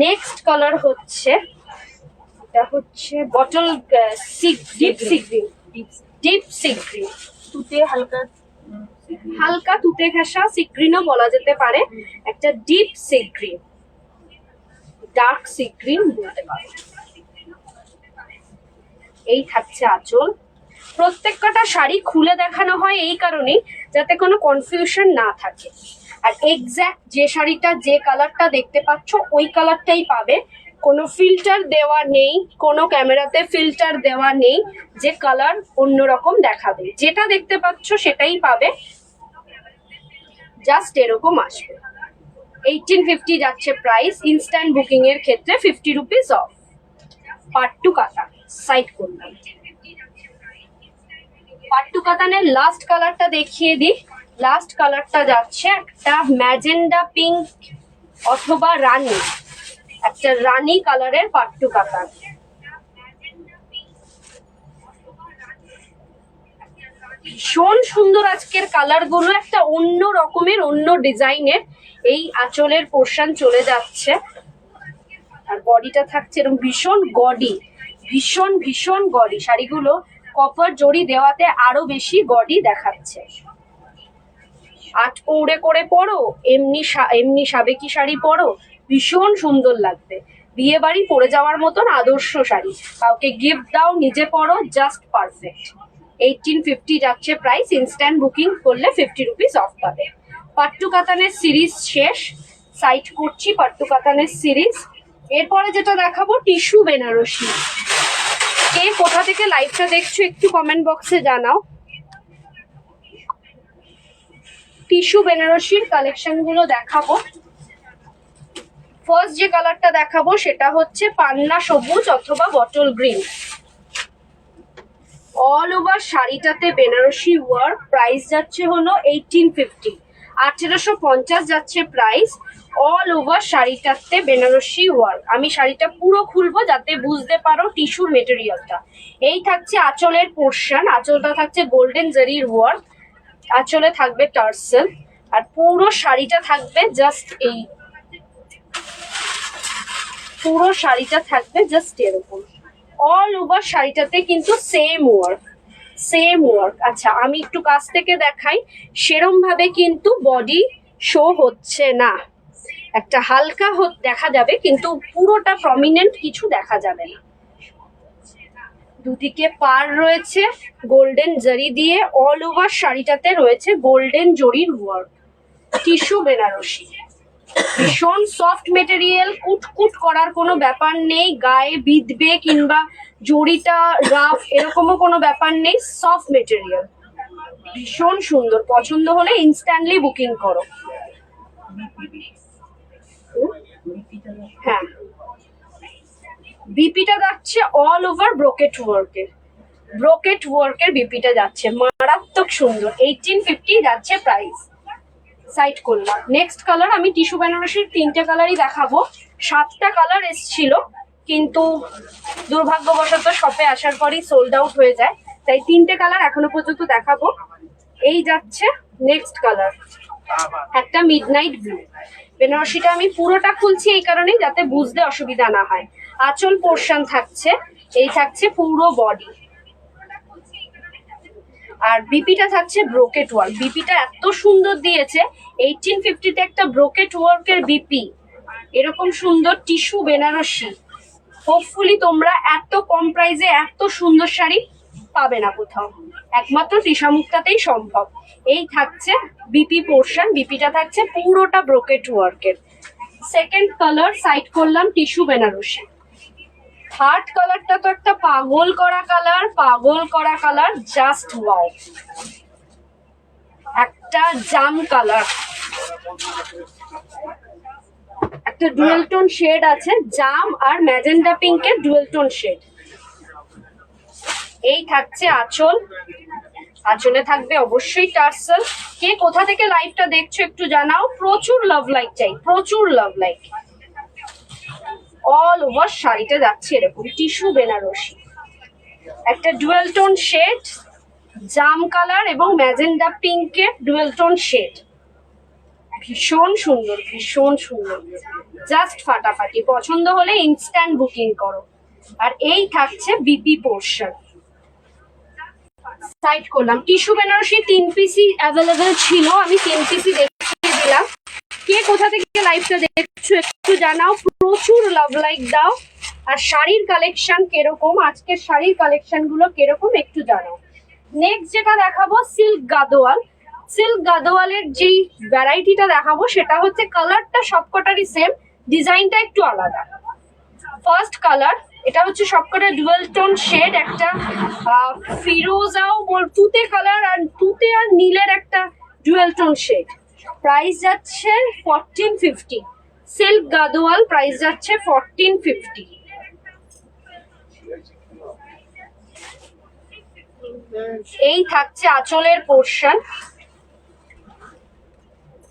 নেক্সট কালার হচ্ছে, এটা হচ্ছে বটল ডিপ সি গ্রিন। তুতে হালকা হালকা তুতে ঘেঁষা সি গ্রিনও বলা যেতে পারে, একটা deep sea green, dark sea green বলতে পারো। এই থাকছে আঁচল। প্রত্যেকটা শাড়ি খুলে দেখানো হয় এই কারণেই যাতে কোনো কনফিউশন না থাকে। আর এক্স্যাক্ট যে শাড়িটা যে কালারটা দেখতে পাচ্ছ ওই কালারটাই পাবে, কোনো ফিল্টার দেওয়া নেই, কোনো ক্যামেরাতে ফিল্টার দেওয়া নেই যে কালার অন্যরকম দেখাবে। যেটা দেখতে পাচ্ছ সেটাই পাবে, জাস্ট এরকম আসবে। 1850 যাচ্ছে প্রাইস, ইনস্ট্যান্ট বুকিং এর ক্ষেত্রে 50 রুপিস অফ। পাট্টু কাতান সাইড করলাম। পাট্টু কাতানের লাস্ট কালারটা দেখিয়ে দিই। লাস্ট কালারটা যাচ্ছে একটা ম্যাজেন্ডা পিঙ্ক অথবা রানী, একটা রানী কালারের পাট্টু কাতান। ভীষণ সুন্দর আজকের কালার গুলো, একটা অন্য রকমের অন্য ডিজাইনের এই আঁচলের পোর্শন চলে যাচ্ছে। আর বডিটা থাকছে এরকম ভীষণ গডি, ভীষণ ভীষণ গডি। শাড়িগুলো কপার জড়ি দেওয়াতে আরো বেশি গডি দেখাচ্ছে। আট পৌড়ে করে পরো, এমনি সাবেকি শাড়ি পরো, ভীষণ সুন্দর লাগবে। বিয়ে বাড়ি পরে যাওয়ার মতন আদর্শ শাড়ি, কাউকে গিফট দাও, নিজে পরো, জাস্ট পারফেক্ট। 1850 যাচ্ছে প্রাইস, ইনস্ট্যান্ট বুকিং করলে 50 রুপিস অফ পাবে। পাট্টু কাতানের সিরিজ শেষ, সাইড করছি পাট্টু কাতানের সিরিজ। এরপরে যেটা দেখাবো টিস্যু বেনারসি। কে কোথা থেকে লাইভটা দেখছো একটু কমেন্ট বক্সে জানাও। টিস্যু বেনারসির কালেকশন গুলো দেখাবো। ফার্স্ট যে কালারটা দেখাবো সেটা হচ্ছে পান্না সবুজ অথবা বটল গ্রিন। অল ওভার শাড়িটাতে বেনারসি ওয়ার্ক, প্রাইস যাচ্ছে হলো 1850, 1850 যাচ্ছে প্রাইস। অল ওভার শাড়িটাতে বেনারসি ওয়ার্ক। আমি শাড়িটা পুরো খুলবো যাতে বুঝতে পারো টিস্যুর মেটেরিয়ালটা। এই থাকছে আঁচলের পোর্শন, আঁচলটা থাকছে গোল্ডেন জারির ওয়ার্ক, আঁচলে থাকবে টার্সেল, আর পুরো শাড়িটা থাকবে জাস্ট এই, পুরো শাড়িটা থাকবে জাস্ট এরকম। অল ওভার শাড়িটাতে কিন্তু সেম ওয়ার্ক, সেম ওয়ার্ক। আচ্ছা আমি একটু কাছ থেকে দেখাই, সেরম ভাবে কিন্তু বডি শো হচ্ছে না, একটা হালকা দেখা যাবে কিন্তু পুরোটা প্রমিনেন্ট কিছু দেখা যাবে না। দুদিকে পার রয়েছে গোল্ডেন জারি দিয়ে, অল ওভার শাড়িটাতে রয়েছে গোল্ডেন জরির ওয়ার্ক। টিস্যু বেনারসি, ভীষণ সফট মেটেরিয়াল, কুটকুট করার কোনো ব্যাপার নেই, গায়ে বিঁধবে কিংবা জড়িটা রাফ এরকমও কোনো ব্যাপার নেই, সফট মেটেরিয়াল, ভীষণ সুন্দর। পছন্দ হলে ইনস্ট্যান্টলি বুকিং করো। হ্যাঁ, বিপিটা যাচ্ছে অল ওভার ব্রোকেট ওয়ার্কের, ব্রোকেট ওয়ার্কের বিপিটা যাচ্ছে, মারাত্মক সুন্দর। 1850 যাচ্ছে প্রাইস, সাইড করলাম। নেক্সট কালার আমি টিস্যু বেনারসির 3টে কালারই দেখাবো। 7টা কালার এসছিল কিন্তু দুর্ভাগ্যবশত শপে আসার পরই সোল্ড আউট হয়ে যায়, তাই 3টে কালার এখনো পর্যন্ত দেখাবো। এই যাচ্ছে নেক্সট কালার, একটা মিডনাইট ব্লু। বেনারসিটা আমি পুরোটা খুলছি এই কারণেই যাতে বুঝতে অসুবিধা না হয়। আঁচল পোর্শন থাকছে, এই থাকছে পুরো বডি, আর বিপিটা থাকছে ব্রোকেট ওয়ার্ক। বিপিটা এত সুন্দর দিয়েছে, 1850-তে একটা ব্রোকেট ওয়ার্কের বিপি, এরকম সুন্দর টিস্যু বেনারসি হোপফুলি তোমরা এত কম প্রাইসে এত সুন্দর শাড়ি পাবে না কোথাও, একমাত্র তৃষামুক্তাতেই সম্ভব। এই থাকছে বিপি পোর্শন, বিপিটা থাকছে পুরোটা ব্রোকেট ওয়ার্কের। সেকেন্ড কালার সাইড করলাম টিস্যু বেনারসি। থার্ড কালারটা তো একটা পাগল করা কালার, পাগল করা কালার, জাস্ট ওয়াও, একটা জাম কালার, একটা ডুয়েল টোন শেড আছে, জাম আর ম্যাজেন্ডা পিঙ্কের ডুয়েল টোন শেড। এই থাকছে আঁচল, আঁচলে থাকবে অবশ্যই টার্সেল। কে কোথা থেকে লাইভটা দেখছো একটু জানাও, প্রচুর লাভ লাইক চাই, প্রচুর লাভ লাইক। অল ওভার শাড়িটা যাচ্ছে এরকম টিস্যু বেনারসি, একটা ডুয়েল টোন শেড, জাম কালার এবং ম্যাজেন্ডা পিঙ্কের ডুয়েল টোন শেড, ভীষণ সুন্দর, ভীষণ সুন্দর, জাস্ট ফাটাফাটি। পছন্দ হলে ইনস্ট্যান্ট বুকিং করো। আর এই থাকছে বিপি পোর্শন, সাইড করলাম। টিস্যু বেনারসি 3 পিসই অ্যাভেলেবেল ছিল, আমি 3 পিসই দেখিয়ে দিলাম। কে কোথা থেকে লাইভটা দেখছো একটু জানাও, প্রচুর লাভ লাইক দাও। আর শাড়ির কালেকশন কিরকম, আজকের শাড়ির কালেকশন গুলো কিরকম একটু জানাও। নেক্সট যেটা দেখাবো সিল্ক গাদোয়াল। সিল্ক গাদোয়ালের যেই ভ্যারাইটিটা দেখাবো সেটা হচ্ছে কালারটা সবকটারই সেম, ডিজাইনটা একটু আলাদা। ফার্স্ট কালার এটা হচ্ছে সবকটা ডুয়াল টোন শেড, একটা ফিরোজাও তুতে কালার আর তুতে আর নীলের একটা ডুয়াল টোন শেড। প্রাইস যাচ্ছে 1450। সিল্ক গাদোয়াল প্রাইস যাচ্ছে 1450। এই থাকছে আঁচলের পোর্শন।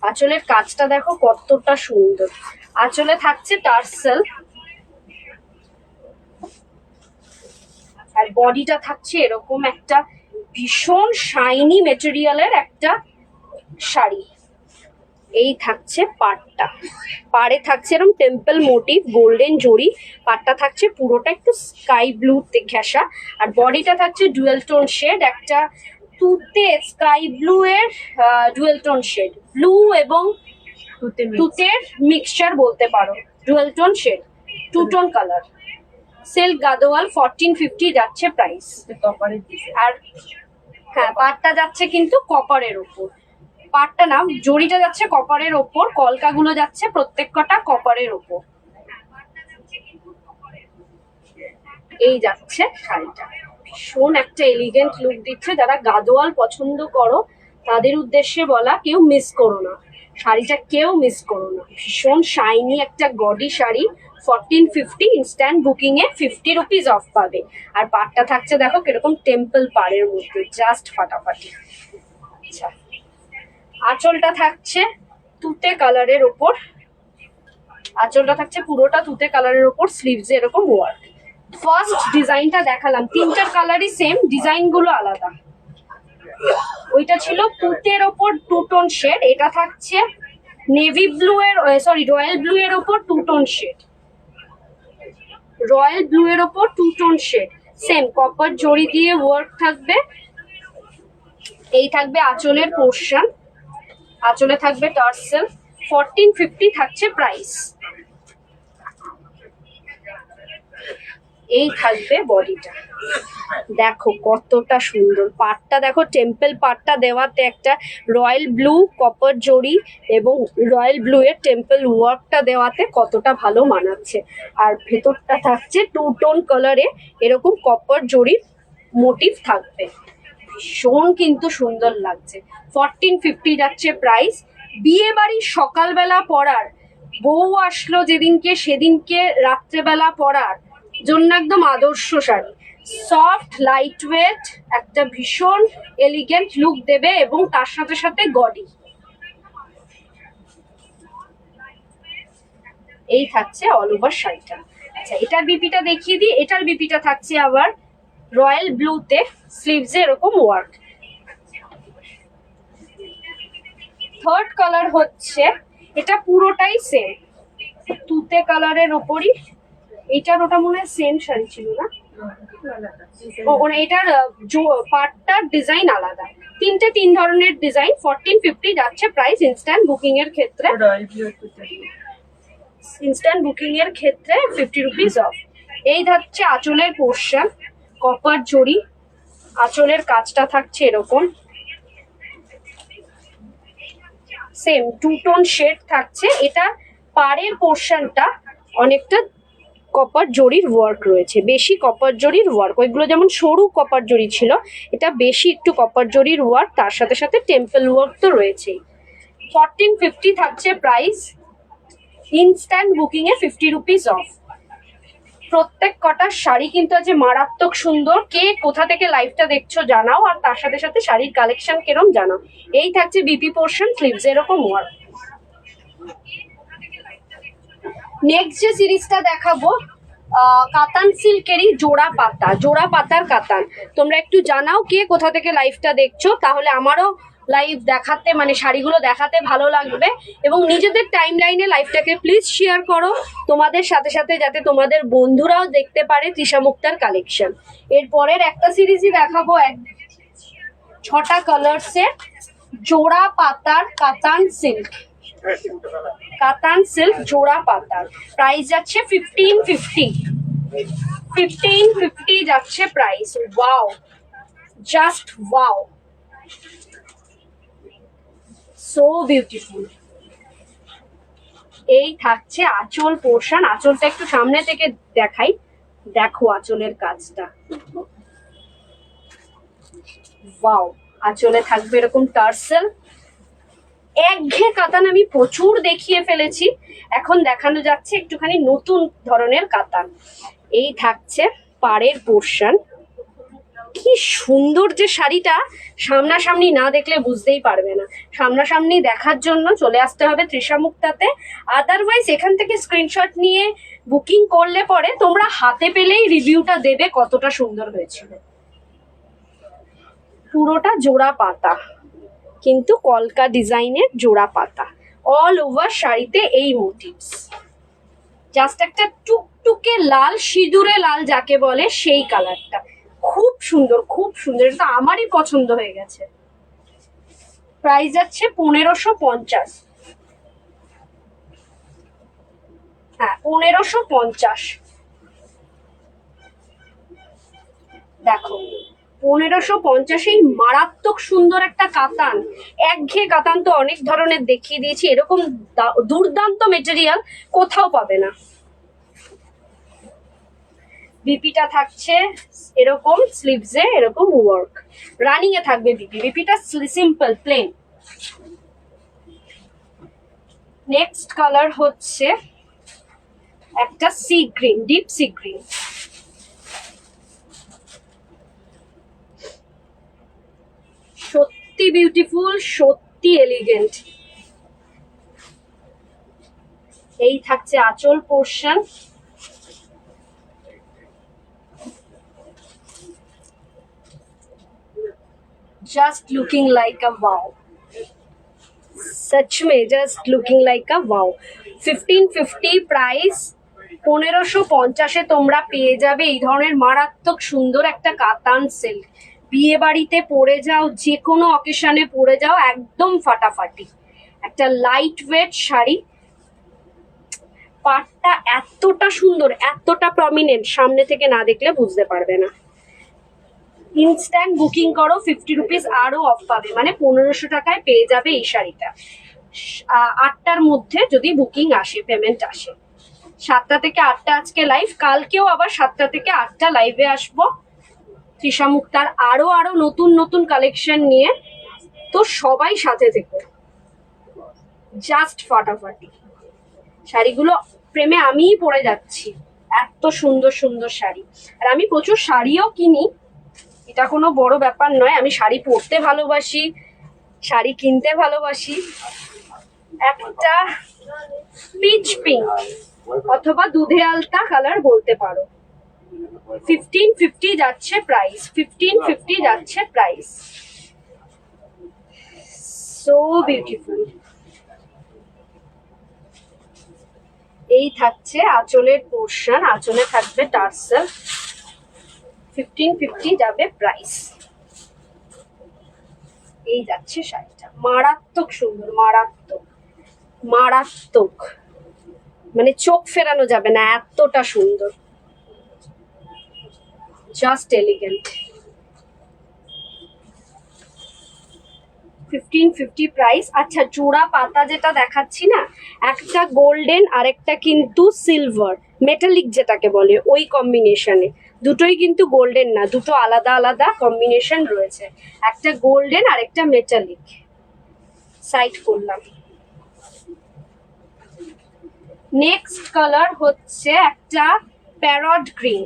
আঁচলের কাজটা দেখো কতটা সুন্দর। আঁচলে থাকছে টার্সেল আর বডিটা থাকছে এরকম একটা ভীষণ শাইনি মেটেরিয়ালের একটা শাড়ি। এই থাকছে পাড়টা, পাড়ে থাকছে এরকম টেম্পল মোটিভ গোল্ডেন জড়ি। পাড়টা থাকছে পুরোটা একটু স্কাই ব্লু ঘেঁষা আর বডিটা থাকছে ডুয়েল টোন শেড, একটা তুতে স্কাই ব্লু এর ডুয়েল টোন শেড, ব্লু এবং তুতের মিক্সচার বলতে পারো, dual tone shade, two tone colour. Silk Gadwal 1450 যাচ্ছে প্রাইস। আর হ্যাঁ পাড়টা যাচ্ছে কিন্তু কপারের উপর, পাড়টা না জড়িটা যাচ্ছে কপারের ওপর, কলকাগুলো যাচ্ছে প্রত্যেক কটা কপারের ওপর। এই যাচ্ছে শাড়িটা, ভীষণ একটা এলিগেন্ট লুক দিচ্ছে। যারা গাদোয়াল পছন্দ করো তাদের উদ্দেশ্যে বলা, কেউ মিস করো না শাড়িটা, কেউ মিস করো না। ভীষণ শাইনি একটা গডি শাড়ি, 1450। ইনস্ট্যান্ট বুকিং এ 50 রুপিস অফ পাবে। আর পাড়টা থাকছে দেখো কিরকম টেম্পল পাড়ের মধ্যে, জাস্ট ফাটাফাটি। আচ্ছা আঁচলটা থাকছে তুতে কালারের ওপর, আঁচলটা থাকছে পুরোটা তুতে কালারের ওপর, স্লিভসে এরকম ওয়ার্ক। ফার্স্ট ডিজাইনটা দেখালাম, তিনটার কালারই সেম, ডিজাইন গুলো আলাদা। ওইটা ছিল তুতের ওপর টু টোন শেড, এটা থাকছে নেভি ব্লু এর সরি রয়্যাল ব্লু এর ওপর two tone shade, royal blue এর ওপর two tone shade, same copper zari দিয়ে ওয়ার্ক থাকবে। এই থাকবে আঁচলের পোর্শন, আঁচলে থাকবে টার্সেল। 1450 থাকছে প্রাইস। এই থাকবে বডিটা, দেখো কতটা সুন্দর। পাড়টা দেখো টেম্পল পাড়টা দেওয়াতে একটা রয়্যাল ব্লু কপার জড়ি এবং রয়্যাল ব্লু এর টেম্পল ওয়ার্কটা দেওয়াতে কতটা ভালো মানাচ্ছে। আর ভেতরটা থাকছে টু টোন কালারে এরকম কপার জড়ির মোটিভ থাকবে, ভীষণ কিন্তু সুন্দর লাগছে। 1450 যাচ্ছে প্রাইস। বিয়ে বাড়ির সকালবেলা পরার, বউ আসলো যেদিনকে সেদিনকে রাত্রেবেলা পরার জন্য একদম আদর্শ শাড়ি। সফট লাইট ওয়েট একটা ভীষণ এলিগেন্ট লুক দেবে এবং তার সাথে সাথে গডি। এই থাকছে অল ওভার শাড়িটা। আচ্ছা এটার বিপিটা দেখিয়ে দিই। এটার বিপিটা থাকছে আবার রয়্যাল ব্লুতে, স্লিভসে এরকম ওয়ার্ক। থার্ড কালার হচ্ছে, এটা পুরোটাই সেম তুতে কালারের ওপরই। এটার ওটা মনে হয় সেম শাড়ি ছিল না, এটার পার্টটার ডিজাইন আলাদা। তিনটে তিন ধরনের ডিজাইন। 1450 যাচ্ছে প্রাইস। ইনস্ট্যান্ট বুকিং এর ক্ষেত্রে, ইনস্ট্যান্ট বুকিং এর ক্ষেত্রে 50 রুপিস অফ। এই থাকছে আঁচলের পোর্শন, কপার জড়ি, আঁচলের কাজটা থাকছে এরকম সেম টু টোন শেড থাকছে। এটা পাড়ের পোর্শনটা অনেকটা কপার জড়ির ওয়ার্ক রয়েছে, বেশি কপার জড়ির ওয়ার্ক। ওইগুলো যেমন সরু কপার জড়ি ছিল, এটা বেশি একটু কপার জড়ির ওয়ার্ক, তার সাথে সাথে টেম্পল ওয়ার্ক তো রয়েছেই। 1450 থাকছে প্রাইস। ইনস্ট্যান্ট বুকিং এ 50 রুপিস অফ। প্রত্যেক কটা শাড়ি কিন্তু আছে মারাত্মক সুন্দর। কে কোথা থেকে লাইভটা দেখছো জানাও, আর তার সাথে সাথে শাড়ির কালেকশন কেরম জানাও। এই থাকছে বিপি পোর্শন, স্লিভস এরকম ওয়ার্ক। নেক্সট যে সিরিজটা দেখাবো কাতান সিল্কেরই জোড়া পাতা, জোড়া পাতার কাতান। তোমরা একটু জানাও কে কোথা থেকে লাইভটা দেখছো, তাহলে আমারও লাইভ দেখাতে মানে শাড়িগুলো দেখাতে ভালো লাগবে। এবং নিজেদের টাইম লাইনে লাইভটাকে প্লিজ শেয়ার করো তোমাদের সাথে সাথে, যাতে তোমাদের বন্ধুরাও দেখতে পারে তৃষা মুক্তার কালেকশন। এরপরের একটা সিরিজই দেখাবো 6টা কালার্সের জোড়া পাতার কাতান সিল্ক, কাতান সিল্ক জোড়া পাতার। প্রাইস যাচ্ছে 1550, 1550 যাচ্ছে price. Wow, just wow, so beautiful. এই থাকছে আঁচল পোর্শন, আঁচলটা একটু সামনে থেকে দেখাই, দেখো আঁচলের কাজটা, ওয়াও। আঁচলে থাকবে এরকম টার্সেল। একঘেয়ে কাতান আমি প্রচুর দেখিয়ে ফেলেছি, এখন দেখানো যাচ্ছে একটুখানি নতুন ধরনের কাতান। এই থাকছে পাড়ের পোর্শন, কি সুন্দর যে শাড়িটা, সামনাসামনি না দেখলে বুঝতেই পারবে না। সামনাসামনি দেখার জন্য চলে আসতে হবে তৃষা মুক্তাতে, আদারওয়াইজ এখান থেকে স্ক্রিনশট নিয়ে বুকিং করলে পরে তোমরা হাতে পেলেই রিভিউটা দেবে কতটা সুন্দর হয়েছিল। পুরোটা জোড়া পাতা, কিন্তু কলকা ডিজাইনের জোড়া পাতা, অল ওভার শাড়িতে এই মোটিভস। জাস্ট একটা টুকটুকে লাল, সিঁদুরে লাল যাকে বলে সেই কালারটা, খুব সুন্দর, খুব সুন্দর, এটা আমারই পছন্দ হয়ে গেছে। প্রাইস যাচ্ছে 1550, হ্যাঁ 1550। দেখো 1550 মারাত্মক সুন্দর একটা কাতান। একঘেয়ে কাতান তো অনেক ধরনের দেখিয়ে দিয়েছি, এরকম দুর্দান্ত মেটেরিয়াল কোথাও পাবে না। বিপিটা থাকছে এরকম স্লিভসে এরকম ওয়ার্ক, রানিং এ থাকবে বিপি, বিপিটা সিম্পল প্লেন। নেক্সট কালার হচ্ছে একটা sea green, deep sea green. সত্যি বিউটিফুল, সত্যি এলিগেন্ট। এই থাকছে আঁচল portion, just looking like a wow, सच में just looking like a wow। 1550 price, 1550 তোমরা পেয়ে যাবে এই ধরনের মারাত্মক সুন্দর একটা কাতান সিল্ক। বিয়ে বাড়িতে পরে যাও, যে কোনো অকেশনে পরে যাও, একদম ফাটাফাটি একটা লাইট ওয়েট শাড়ি। পাটটা এতটা সুন্দর, এতটা প্রমিনেন্ট, সামনে থেকে না দেখলে বুঝতে পারবে না। ইনস্ট্যান্ট বুকিং করো, 50 রুপিস আরো অফ পাবে, মানে 1500 টাকায় পেয়ে যাবে এই শাড়িটা। 8টার মধ্যে যদি বুকিং আসে, পেমেন্ট আসে। 7টা থেকে 8টা আজকে লাইভ, কালকেও আবার 7টা থেকে 8টা লাইভে আসবো তৃষা মুক্তার আরো আরো নতুন নতুন কালেকশন নিয়ে। তো সবাই সাথে থেকো, জাস্ট ফাটাফাটি শাড়িগুলো, প্রেমে আমিই পরে যাচ্ছি, এত সুন্দর সুন্দর শাড়ি। আর আমি প্রচুর শাড়িও কিনি, এটা কোনো বড় ব্যাপার নয়, আমি শাড়ি পরতে ভালোবাসি, শাড়ি কিনতে ভালোবাসি। একটা পিচ পিঙ্ক অথবা দুধে আলতা কালার বলতে পারো। 1550 যাচ্ছে প্রাইস, 1550 যাচ্ছে প্রাইস। So beautiful. এই থাকছে আঁচলের পোর্শন, আঁচলে থাকবে টার্সেল। 1550 যাবে প্রাইস। এই যাচ্ছে শাড়িটা, মারাত্মক সুন্দর, মারাত্মক মারাত্মক, মানে চোখ ফেরানো যাবে না, এতটা সুন্দর, জাস্ট এলিগেন্ট। 1550 প্রাইস। আচ্ছা, জোড়া পাতা যেটা দেখাচ্ছি না, একটা গোল্ডেন আর একটা কিন্তু সিলভার মেটালিক যেটাকে বলে, ওই কম্বিনেশনে। দুটোই কিন্তু গোল্ডেন না, দুটো আলাদা আলাদা কম্বিনেশন রয়েছে, একটা গোল্ডেন আর একটা মেটালিক। সাইড করলাম। নেক্সট কালার হচ্ছে একটা প্যারট গ্রিন।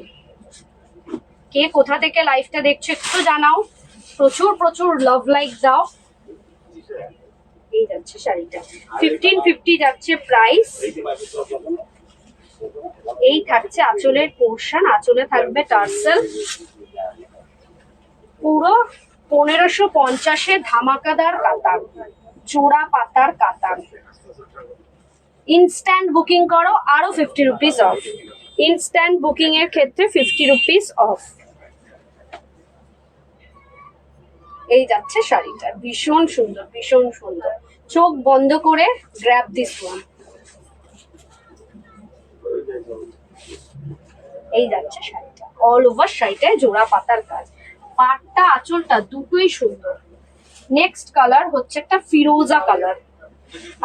কে কোথা থেকে লাইভটা দেখছো একটু জানাও, প্রচুর প্রচুর লাভ লাইক দাও। এই যাচ্ছে শাড়িটা, 1550 যাচ্ছে প্রাইস। এই থাকছে আঁচলের পোর্শন, আঁচলে থাকবে টার্সেল। পুরো 1550 ধামাকাদার কাতান, জোড়া পাতার কাতান। ইনস্ট্যান্ট বুকিং করো, আরো 50 রুপিস অফ। ইনস্ট্যান্ট বুকিং এর ক্ষেত্রে 50 রুপিস অফ। এই যাচ্ছে শাড়িটা, ভীষণ সুন্দর, ভীষণ সুন্দর। চোখ বন্ধ করে গ্র্যাব দিস ওয়ান। এই যাচ্ছে শাড়িটা, অল ওভার শাড়িটায় জোড়া পাতার কাজ, পাটটা আঁচলটা দুটোই সুন্দর। নেক্সট কালার হচ্ছে একটা ফিরোজা কালার।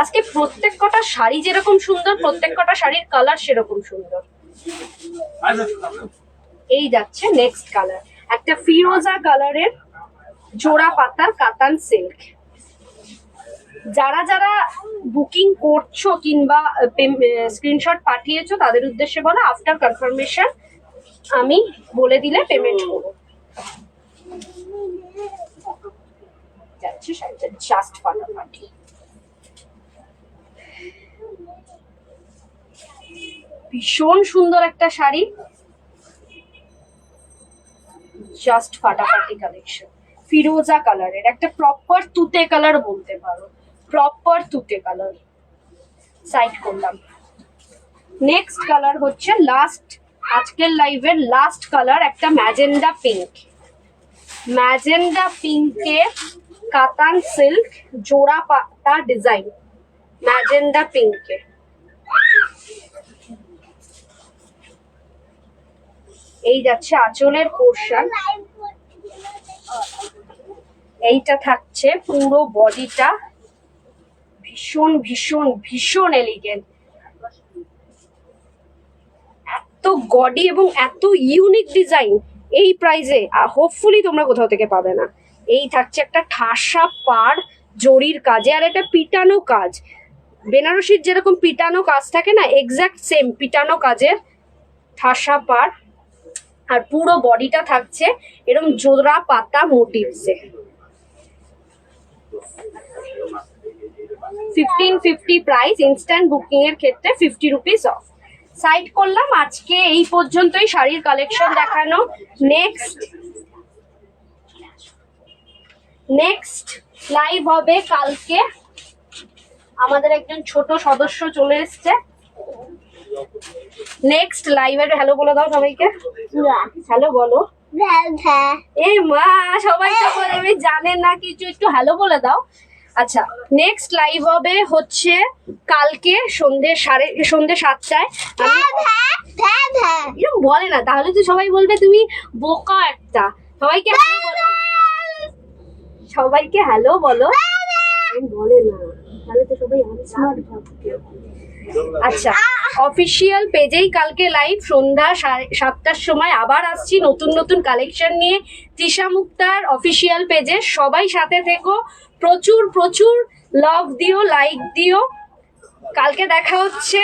আজকে প্রত্যেক কটা শাড়ি যেরকম সুন্দর, প্রত্যেক কটা শাড়ির কালার সেরকম সুন্দর। এই যাচ্ছে নেক্সট কালার, একটা ফিরোজা কালারের জোড়া পাতার কাতান সিল্ক। যারা যারা বুকিং করছো কিংবা স্ক্রিনশট পাঠিয়েছো তাদের উদ্দেশ্যে বলো, আফটার কনফার্মেশন আমি বলে দিলে পেমেন্ট করবো। যাচ্ছে শাড়িটা জাস্ট ফাটাফাটি। ভীষণ সুন্দর একটা শাড়ি, জাস্ট ফাটাফাটি কালেকশন। ফিরোজা কালারের একটা প্রপার তুতে কালার বলতে পারো, প্রপার তুতে কালার। সাইড করলাম। নেক্সট কালার হচ্ছে লাস্ট, আজকের লাইভের লাস্ট কালার, একটা ম্যাজেন্ডা পিঙ্ক। ম্যাজেন্ডা পিঙ্কে কাতান সিল্ক জোড়া পাতা ডিজাইন, ম্যাজেন্ডা পিঙ্কে। এই যাচ্ছে আঁচলের পোর্শন, এইটা থাকছে পুরো বডিটা, ভীষণ ভীষণ ভীষণ এলিগেন্ট। এত গডি এবং এত ইউনিক ডিজাইন এই প্রাইসে হোপফুলি তোমরা কোথাও থেকে পাবে না। এই থাকছে একটা ঠাসা পাড় জরির কাজে, আর একটা পিটানো কাজ, বেনারসির যেরকম পিটানো কাজ থাকে না, এক্স্যাক্ট সেম পিটানো কাজের ঠাসা পাড়। আর পুরো বডিটা থাকছে এরকম জোড়া পাতা মোটিভসে। 1550 প্রাইস, ইনস্ট্যান্ট বুকিং এর ক্ষেত্রে 50 রুপিস অফ। সাইড করলাম। আজকে এই পর্যন্তই শাড়ির কালেকশন দেখানো। নেক্সট লাইভ হবে কালকে। আমাদের একজন ছোট সদস্য চলে এসছে। নেক্সট লাইভের হ্যালো বলে দাও সবাইকে, হ্যালো বলো। এই মা সবাই তো বলবে জানে না কিছু, একটু হ্যালো বলে দাও। আচ্ছা, নেক্সট লাইভ হবে হচ্ছে কালকে সন্ধ্যে 7টায়। এরকম বলে না, তাহলে তো সবাই বলবে তুমি বোকা একটা। সবাইকে হ্যালো বলো, সবাইকে হ্যালো বলো। বলে না তাহলে তো সবাই আনস্মার্ট ভাববে। আচ্ছা, অফিসিয়াল পেজেই কালকে লাইভ সন্ধ্যা 7টার সময় আবার আসছি নতুন নতুন কালেকশন নিয়ে। তৃষা মুক্তার অফিসিয়াল পেজে সবাই সাথে থেকো, প্রচুর প্রচুর লাভ দিও, লাইক দিও। কালকে দেখা হচ্ছে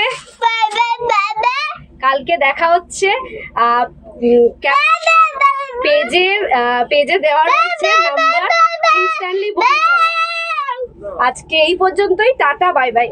পেজে দেওয়া রয়েছে নাম্বার, ইনস্ট্যান্টলি বুকিং। আজকে এই পর্যন্তই, টাটা, বাই বাই।